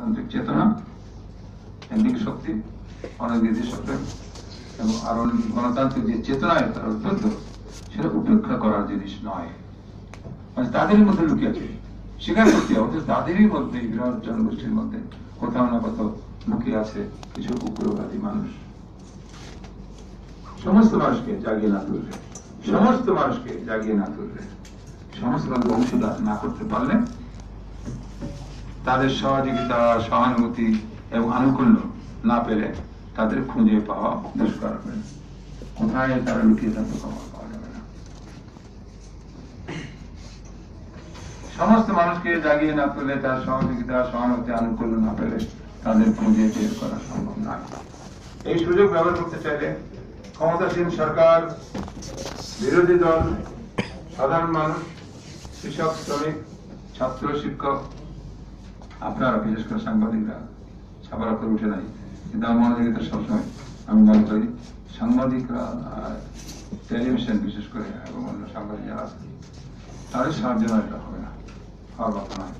গণতান্ত্রিক চেতনা, একদিকে শক্তি, অন্যদিকে শক্তি, এবং আরো গণতান্ত্রিক যে চেতনায় তারা উদ্বুদ্ধ, সেটা উপেক্ষা করার জিনিস নয়। মানে তাদেরই মধ্যে লুকিয়ে আছে, স্বীকার করতে হবে তাদেরই মধ্যে, বিরাট জনগোষ্ঠীর মধ্যে কোথাও না কোথাও লুকিয়ে আছে কিছু উগ্রবাদী মানুষ। সমস্ত মানুষকে জাগিয়ে না তুললে, সমস্ত মানুষকে জাগিয়ে না তুললে, সমস্ত মানুষ অংশগ্রহণ না করতে পারলে, তাদের সহযোগিতা, সহানুভূতি এবং আনুকূল্য না পেলে তাদের খুঁজে পাওয়া দুষ্কর হবে। কোথায় তারা লুকিয়ে থাকতে খবর পাওয়া যাবে না। সমস্ত মানুষকে জাগিয়ে না তুললে, তার সহযোগিতা, সহানুভূতি, আনুকূল্য না পেলে তাদের খুঁজে বের করা সম্ভব নয়। এই সুযোগ ব্যবহার করতে চাইলে ক্ষমতাসীন সরকার, বিরোধী দল, সাধারণ মানুষ, কৃষক, শ্রমিক, ছাত্র, শিক্ষক, আপনারা বিশেষ করে সাংবাদিকরা ছাপারা করে উঠে নাই, কিন্তু আমার মনোযোগিতা সবসময় আমি মনে করি সাংবাদিকরা, টেলিভিশন বিশেষ করে এবং অন্য সাংবাদিক যারা আছে তাদের সাহায্য নয়, এটা হবে না, হওয়ার কথা নয়।